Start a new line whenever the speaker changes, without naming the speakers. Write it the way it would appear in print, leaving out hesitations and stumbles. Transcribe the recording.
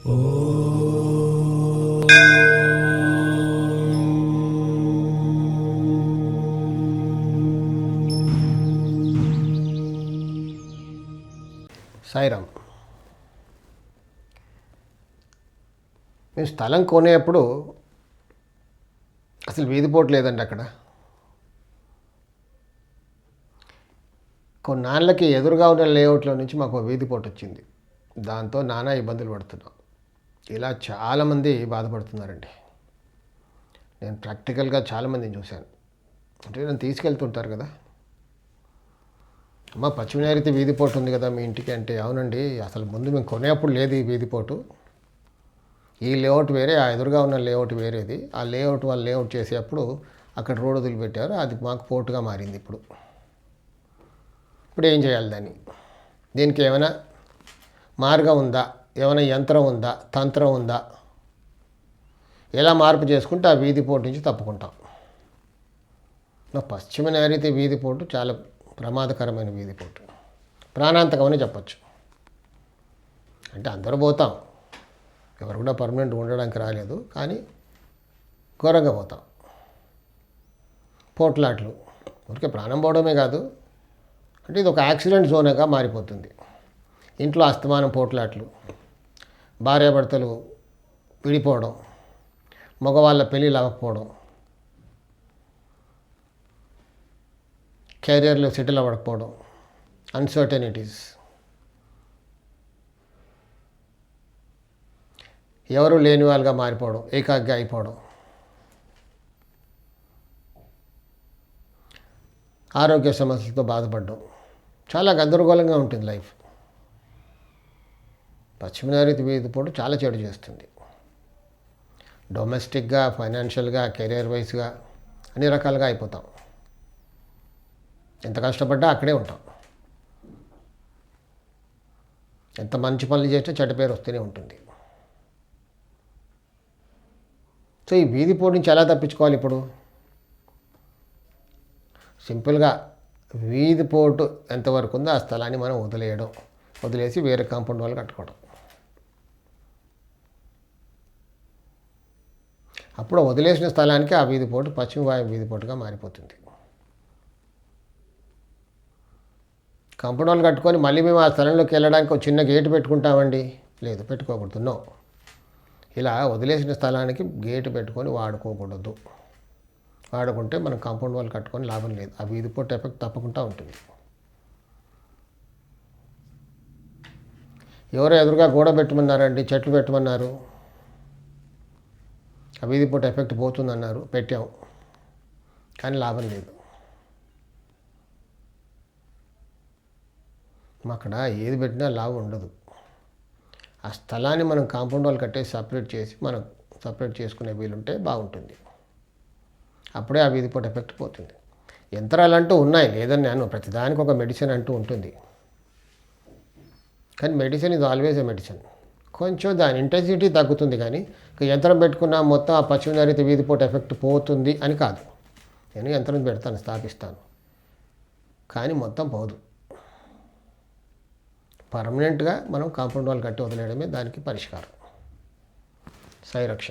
సాయిరామ్. మేము స్థలం కొనేప్పుడు అసలు వీధిపోటు లేదండి. అక్కడ కొన్నాళ్ళకి ఎదురుగా ఉన్న లేఅవుట్లో నుంచి మాకు వీధిపోటు వచ్చింది. దాంతో నానా ఇబ్బందులు పడుతున్నాం. ఇలా చాలామంది బాధపడుతున్నారండి. నేను ప్రాక్టికల్గా చాలామందిని చూశాను. అంటే నేను తీసుకెళ్తుంటారు కదా, అమ్మ పశ్చిమనైరుతి వీధిపోటు ఉంది కదా మీ ఇంటికి అంటే, అవునండి అసలు ముందు మేము కొనేప్పుడు లేదు ఈ వీధిపోటు. ఈ లేఅవుట్ వేరే, ఆ ఎదురుగా ఉన్న లేఅవుట్ వేరేది. ఆ లేఅవుట్ వాళ్ళు లేఅవుట్ చేసేటప్పుడు అక్కడ రోడ్డు వదిలిపెట్టారు, అది మాకు పోటుగా మారింది. ఇప్పుడు ఏం చేయాలి దీనికి ఏమైనా మార్గం ఉందా, ఏమైనా యంత్రం ఉందా, తంత్రం ఉందా? ఎలా మార్పు చేసుకుంటే ఆ వీధిపోటు నుంచి తప్పుకుంటాం? పశ్చిమ నైరుతి వీధిపోటు చాలా ప్రమాదకరమైన వీధిపోటు, ప్రాణాంతకమని చెప్పచ్చు. అంటే అందరూ పోతాం, ఎవరు కూడా పర్మనెంట్ ఉండడానికి రాలేదు, కానీ ఘోరంగా పోతాం. పోట్లాట్లు ఊరికే ప్రాణం పోవడమే కాదు, అంటే ఇది ఒక యాక్సిడెంట్ జోన్గా మారిపోతుంది. ఇంట్లో అస్తమానం పోట్లాట్లు, భార్యాభర్తలు విడిపోవడం, మగవాళ్ళ పెళ్ళిళ్ళు అవ్వకపోవడం, కెరియర్లో సెటిల్ అవ్వకపోవడం, అన్సర్టనిటీస్, ఎవరు లేని వాళ్ళుగా మారిపోవడం, ఏకాగ్గా అయిపోవడం, ఆరోగ్య సమస్యలతో బాధపడడం, చాలా గందరగోళంగా ఉంటుంది లైఫ్. పశ్చిమ నైరుతి వీధిపోటు చాలా చెడు చేస్తుంది. డొమెస్టిక్గా, ఫైనాన్షియల్గా, కెరియర్ వైజ్గా అన్ని రకాలుగా అయిపోతాం. ఎంత కష్టపడ్డా అక్కడే ఉంటాం. ఎంత మంచి పనులు చేస్తే చెడ్డ పేరు వస్తూనే ఉంటుంది. సో ఈ వీధిపోటు నుంచి ఎలా తప్పించుకోవాలి? ఇప్పుడు సింపుల్గా వీధిపోటు ఎంతవరకు ఉందో ఆ స్థలాన్ని మనం వదిలేసి వేరే కాంపౌండ్ వాళ్ళు కట్టుకోవడం. అప్పుడు వదిలేసిన స్థలానికి ఆ వీధిపోటు పశ్చిమ వాయు వీధిపోటుగా మారిపోతుంది. కాంపౌండ్ వాళ్ళు కట్టుకొని మళ్ళీ మేము ఆ స్థలంలోకి వెళ్ళడానికి ఒక చిన్న గేటు పెట్టుకుంటామండి, లేదు, పెట్టుకోకూడదు. నో, ఇలా వదిలేసిన స్థలానికి గేటు పెట్టుకొని వాడుకోకూడదు. వాడుకుంటే మనం కాంపౌండ్ వాళ్ళు కట్టుకొని లాభం లేదు. ఆ వీధిపోటు ఎఫెక్ట్ తప్పకుండా ఉంటుంది. ఎవరో ఎదురుగా గోడ పెట్టమన్నారండి, చెట్లు పెట్టమన్నారు, ఆ వీధిపోటు ఎఫెక్ట్ పోతుందన్నారు, పెట్టాం, కానీ లాభం లేదు. అక్కడ ఏది పెట్టినా లాభం ఉండదు. ఆ స్థలాన్ని మనం కాంపౌండ్ వాళ్ళు కట్టేసి సపరేట్ చేసుకునే వీలుంటే బాగుంటుంది. అప్పుడే ఆ వీధిపోటు ఎఫెక్ట్ పోతుంది. యంత్రాలు అంటూ ఉన్నాయి, లేదని నేను, ప్రతిదానికి ఒక మెడిసిన్ అంటూ ఉంటుంది. కానీ మెడిసిన్ ఇది ఆల్వేస్ ఏ మెడిసిన్. కొంచెం దాని ఇంటెన్సిటీ తగ్గుతుంది, కానీ యంత్రం పెట్టుకున్న మొత్తం ఆ పశ్చిమ నైరుతి వీధిపోటు ఎఫెక్ట్ పోతుంది అని కాదు. నేను యంత్రం పెడతాను, స్థాపిస్తాను, కానీ మొత్తం పోదు. పర్మనెంట్గా మనం కాంపౌండ్ వాళ్ళు కట్టి వదిలేయడమే దానికి పరిష్కారం. సాయి రక్ష.